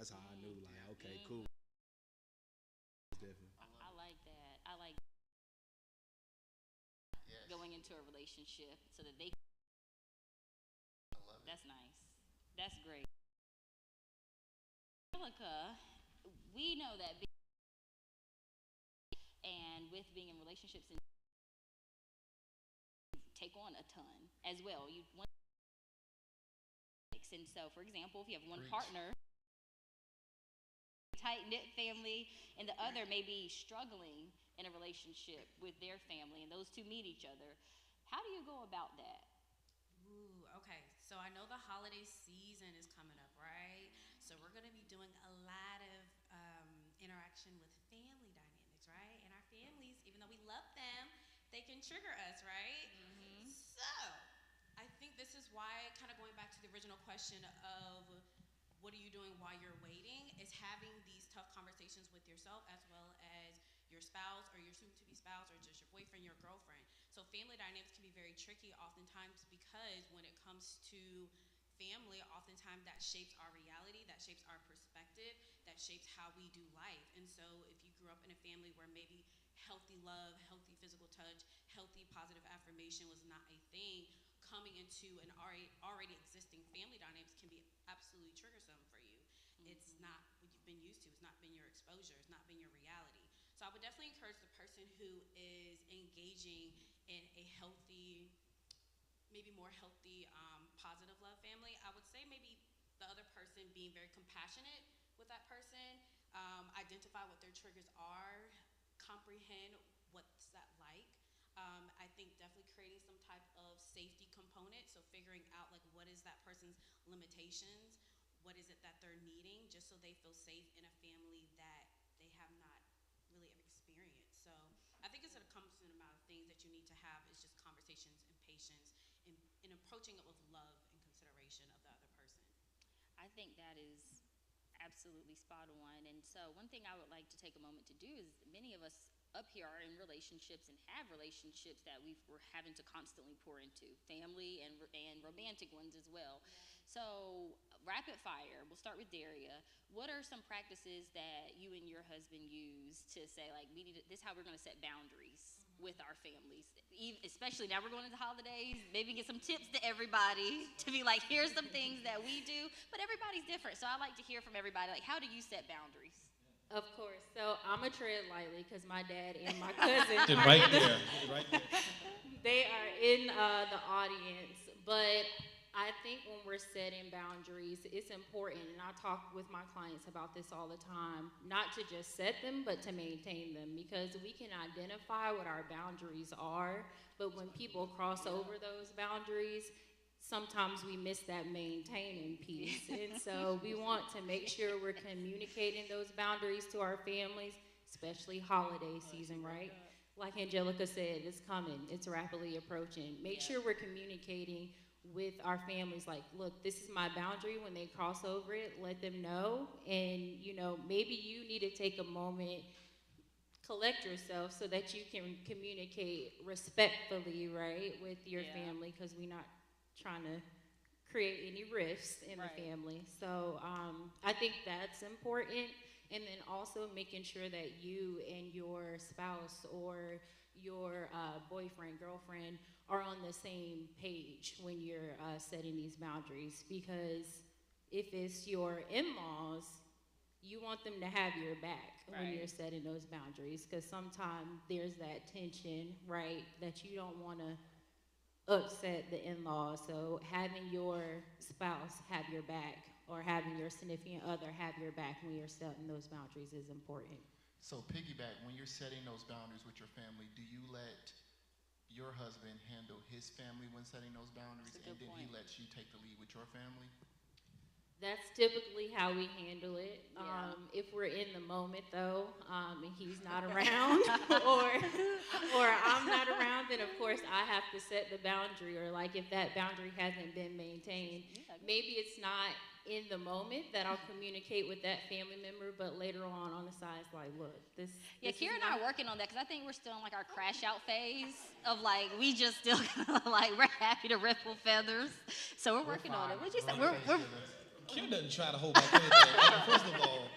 That's how I knew. Like, okay, cool. It's different. I like that. I like Yes. going into a relationship so that they. I love it. That's nice. That's great. Angelica, we know that and with being in relationships and take on a ton as well. You want and so, for example, if you have one Preach. partner, tight knit family, and the other may be struggling in a relationship with their family, and those two meet each other, how do you go about that? Ooh, okay. So I know the holiday season is coming up, right? So we're going to be doing a lot of interaction with family dynamics, right? And our families, even though we love them, they can trigger us, right? Mm-hmm. So I think this is why, kind of going back to the original question of what are you doing while you're waiting, is having these tough conversations with yourself as well as your spouse or your soon-to-be spouse or just your boyfriend, your girlfriend. So family dynamics can be very tricky oftentimes because when it comes to family, oftentimes that shapes our reality, that shapes our perspective, that shapes how we do life. And so if you grew up in a family where maybe healthy love, healthy physical touch, healthy positive affirmation was not a thing, coming into an already existing family dynamics can be absolutely triggersome for you. It's not what you've been used to. It's not been your exposure. It's not been your reality. So I would definitely encourage the person who is engaging in a healthy, maybe more healthy, positive love family. I would say maybe the other person being very compassionate with that person, identify what their triggers are, comprehend what's that like. I think definitely creating some type of safety component. So figuring out like what is that person's limitations, what is it that they're needing, just so they feel safe in a family that they have not really ever experienced. So I think it's a constant amount of things that you need to have. It's just conversations and patience and approaching it with love and consideration of the other person. I think that is absolutely spot on. And so, one thing I would like to take a moment to do is many of us up here are in relationships and have relationships that we're having to constantly pour into family and romantic ones as well. So, rapid fire, we'll start with Daria. What are some practices that you and your husband use to say, like, this is how we're going to set boundaries with our families? Especially now we're going into holidays, maybe get some tips to everybody to be like, here's some things that we do, but everybody's different. So I like to hear from everybody, like, how do you set boundaries? Of course. So I'm a tread lightly because my dad and my cousin Just are right in there. Right there. they are in the audience. But I think when we're setting boundaries, it's important, and I talk with my clients about this all the time, not to just set them, but to maintain them, because we can identify what our boundaries are, but when people cross over those boundaries, sometimes we miss that maintaining piece. And so we want to make sure we're communicating those boundaries to our families, especially holiday season, right? Like Angelica said, it's coming, it's rapidly approaching. Make sure we're communicating with our families, like, look, this is my boundary. When they cross over it, let them know. And, you know, maybe you need to take a moment, collect yourself so that you can communicate respectfully, right, with your family, because we're not trying to create any rifts in the family. So I think that's important. And then also making sure that you and your spouse or your boyfriend, girlfriend are on the same page when you're setting these boundaries. Because if it's your in-laws, you want them to have your back when you're setting those boundaries. Because sometimes there's that tension, right, that you don't want to upset the in-laws. So having your spouse have your back or having your significant other have your back when you're setting those boundaries is important. So piggyback, when you're setting those boundaries with your family, do you let your husband handle his family when setting those boundaries, and then he lets you take the lead with your family? That's typically how we handle it. If we're in the moment, though, and he's not around, or I'm not around, then of course I have to set the boundary. Or like if that boundary hasn't been maintained, maybe it's not in the moment that I'll communicate with that family member, but later on the side, it's like, look, this. Yeah, Kira and I are working on that because I think we're still in like our crash out phase of like we just still like we're happy to ruffle feathers, so we're working on it. What you say? Kim doesn't try to hold back anything. First of all,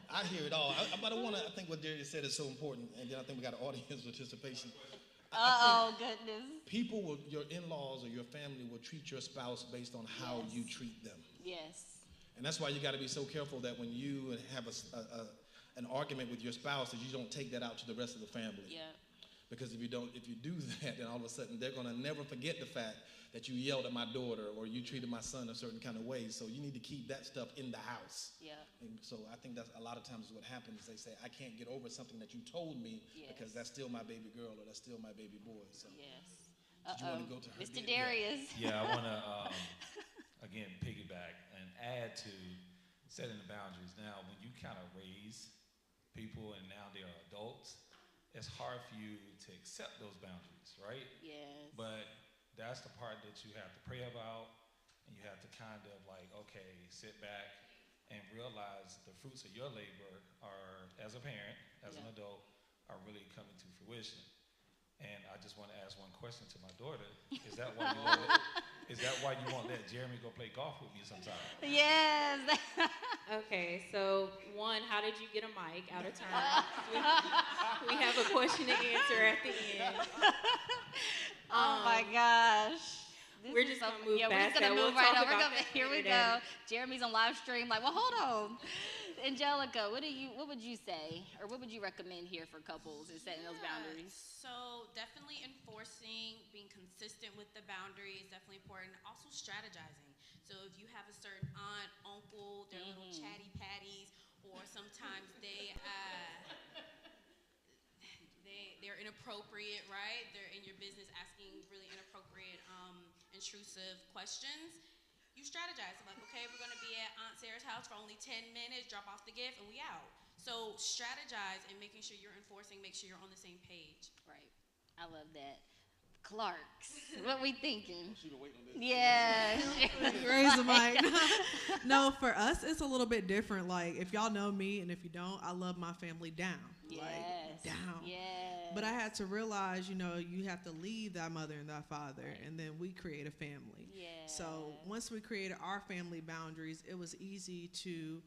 I hear it all. But I think what Darius said is so important, and then I think we got audience participation. Goodness. People will, your in-laws or your family will treat your spouse based on how you treat them. Yes. And that's why you got to be so careful that when you have an argument with your spouse, that you don't take that out to the rest of the family. Yeah. Because if you do that, then all of a sudden they're going to never forget the fact that you yelled at my daughter or you treated my son a certain kind of way. So you need to keep that stuff in the house. Yeah. And so I think that's a lot of times what happens. They say, I can't get over something that you told me because that's still my baby girl or that's still my baby boy. So yes. did you want to go to her? Mr. Darius. Yeah, I want to, again, piggyback and add to setting the boundaries. Now, when you kind of raise people and now they are adults, it's hard for you to accept those boundaries, right? Yes. But that's the part that you have to pray about, and you have to kind of like, okay, sit back and realize the fruits of your labor are, as a parent, as an adult, are really coming to fruition. And I just want to ask one question to my daughter: Is that why you won't let Jeremy go play golf with me sometime? Yes. Okay, so one, how did you get a mic out of turn? We have a question to answer at the end. Oh my gosh. We're just gonna move we're past just gonna that. move We'll right talk over. about that Here we later. go. Jeremy's on live stream. Like, well, hold on. Angelica, what would you say, or what would you recommend here for couples in setting those boundaries? So definitely enforcing, being consistent with the boundary is definitely important. Also strategizing. So if you have a certain aunt, uncle, they're little chatty patties, or sometimes they're inappropriate, right? They're in your business asking really inappropriate, intrusive questions. You strategize. Like, okay, we're going to be at Aunt Sarah's house for only 10 minutes, drop off the gift, and we out. So strategize and making sure you're enforcing, make sure you're on the same page. Right. I love that. Clarks, what we thinking? She been waiting on this. Yeah. Raise the mic. No, for us, it's a little bit different. Like, if y'all know me, and if you don't, I love my family down. Yes. Like, down. Yes. But I had to realize, you have to leave thy mother and thy father, and then we create a family. Yes. So once we created our family boundaries, it was easy to,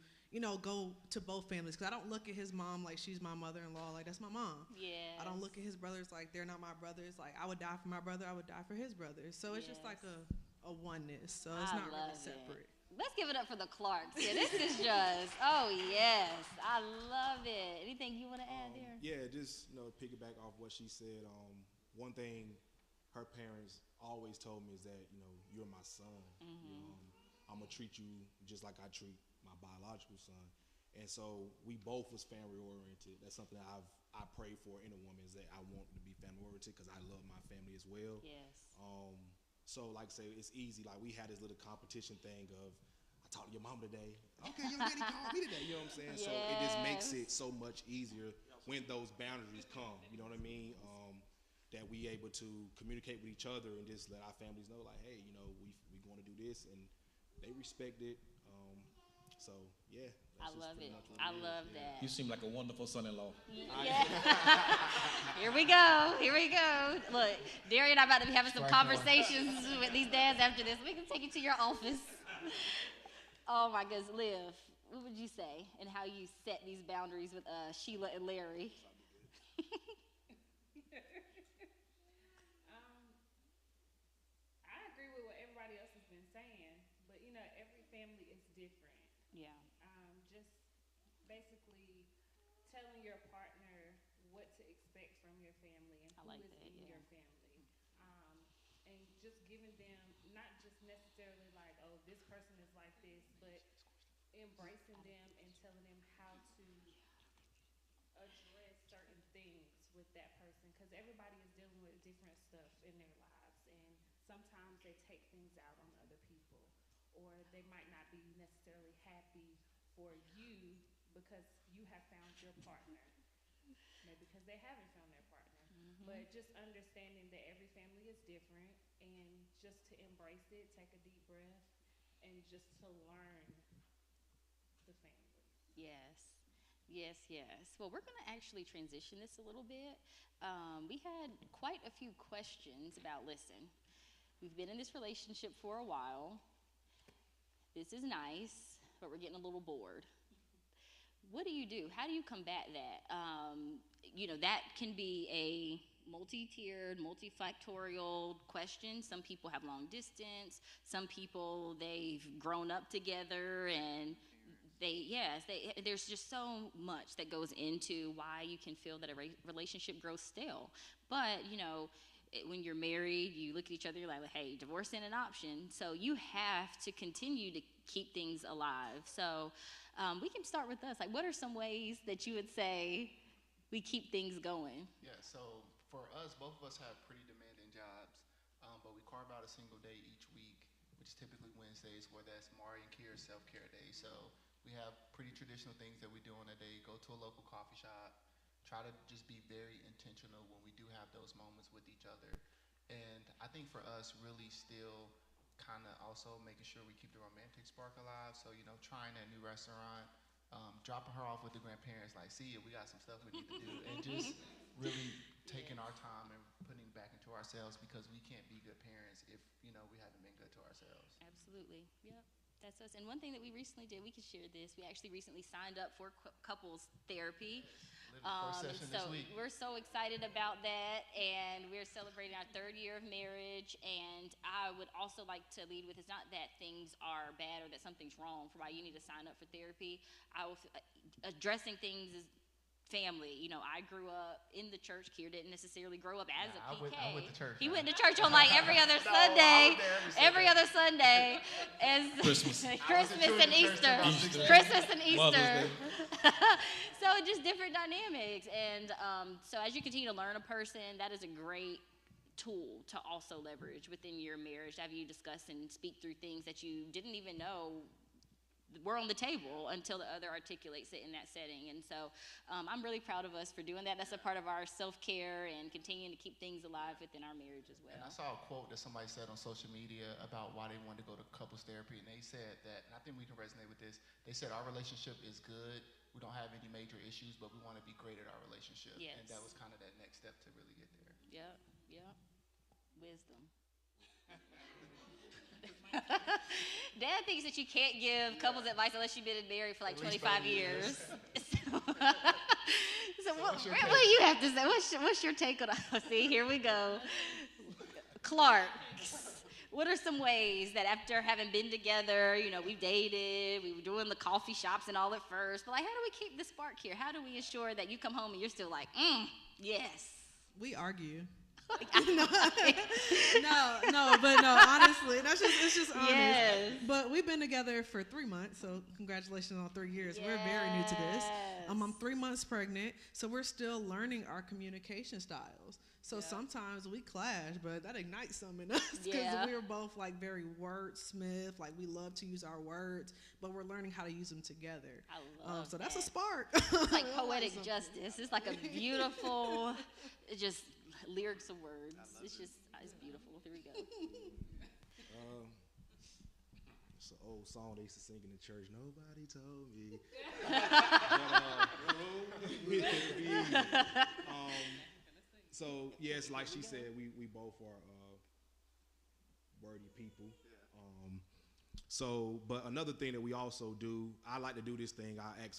go to both families. Because I don't look at his mom like she's my mother-in-law. Like, that's my mom. Yeah. I don't look at his brothers like they're not my brothers. Like, I would die for my brother. I would die for his brother. So it's just like a oneness. So it's not really separate. Let's give it up for the Clarks. Yeah, this is just, oh yes, I love it. Anything you want to add there? Yeah, just piggyback off what she said. One thing her parents always told me is that you're my son. I'm gonna treat you just like I treat my biological son. And so we both was family oriented. That's something that I pray for in a woman, is that I want to be family oriented because I love my family as well. Yes. So like I say, it's easy. Like, we had this little competition thing of, I talked to your mom today. Okay, your daddy called me today. You know what I'm saying? Yes. So it just makes it so much easier when those boundaries come. You know what I mean? That we able to communicate with each other and just let our families know, like, hey, we going to do this, and they respect it. So yeah. I love it. I love that. You seem like a wonderful son-in-law. Yeah. Here we go. Look, Derry and I about to be having some conversations with these dads after this. We can take you to your office. Oh my goodness, Liv, what would you say and how you set these boundaries with Sheila and Larry? I agree with what everybody else has been saying, but every family is different. Yeah. Just basically telling your partner what to expect from your family and who is in your family. And just giving them not just necessarily like, oh, this person is like this, but embracing them and telling them how to address certain things with that person, because everybody is dealing with different stuff in their lives, and sometimes they take things out on other people, or they might not be necessarily happy for you because you have found your partner, maybe because they haven't found their partner. But just understanding that every family is different, and just to embrace it, take a deep breath, and just to learn the family. Yes. Well, we're going to actually transition this a little bit. We had quite a few questions about, we've been in this relationship for a while. This is nice. but we're getting a little bored. What do you do? How do you combat that? That can be a multi-tiered, multifactorial question. Some people have long distance. Some people, they've grown up together, and there's just so much that goes into why you can feel that a relationship grows stale. But, when you're married, you look at each other, you're like, hey, divorce isn't an option. So you have to continue to keep things alive. So we can start with us. Like, what are some ways that you would say we keep things going? Yeah, so for us, both of us have pretty demanding jobs, but we carve out a single day each week, which is typically Wednesdays, where that's Mari and Kira's self-care day. So we have pretty traditional things that we do on a day. Go to a local coffee shop, try to just be very intentional when we do have those moments with each other. And I think for us, really still kind of also making sure we keep the romantic spark alive. So, trying that new restaurant, dropping her off with the grandparents, like, see ya, we got some stuff we need to do. And just really taking our time and putting back into ourselves, because we can't be good parents if, we haven't been good to ourselves. Absolutely. Yep. That's us. And one thing that we recently did, we could share this. We actually recently signed up for couples therapy. Session so this week. We're so excited about that, and we're celebrating our 3rd year of marriage. And I would also like to lead with, it's not that things are bad or that something's wrong for why you need to sign up for therapy. Addressing things is family. I grew up in the church. Kier didn't necessarily grow up as a PK. I went to church. He went to church on like every other Sunday. Every other Sunday. As Christmas. Christmas and Easter. Christmas and Easter. So just different dynamics. And so as you continue to learn a person, that is a great tool to also leverage within your marriage, to have you discuss and speak through things that you didn't even know were on the table until the other articulates it in that setting. And so I'm really proud of us for doing that. That's a part of our self-care and continuing to keep things alive within our marriage as well. And I saw a quote that somebody said on social media about why they wanted to go to couples therapy, and they said that, and I think we can resonate with this, they said our relationship is good, we don't have any major issues, but we want to be great at our relationship. Yes. And that was kind of that next step to really get there. Yep. Wisdom. Dad thinks that you can't give couples advice unless you've been married for like 25 years. So what do you have to say? What's your take on that? See, here we go. Clark, what are some ways that after having been together, we've dated, we were doing the coffee shops and all at first, but like, how do we keep the spark here? How do we ensure that you come home and you're still like, yes? We argue. But honestly, it's just honest. Yes. But we've been together for 3 months, so congratulations on 3 years. Yes. We're very new to this. I'm 3 months pregnant, so we're still learning our communication styles. So sometimes we clash, but that ignites something in us, because we're both like very wordsmith. Like, we love to use our words, but we're learning how to use them together. I love so that's a spark. It's like poetic justice. It's like a beautiful, just lyrics of words. It's beautiful. Here we go. It's an old song they used to sing in the church. Nobody told me. So yes, like she said, we both are wordy people. But another thing that we also do, I like to do this thing. I ask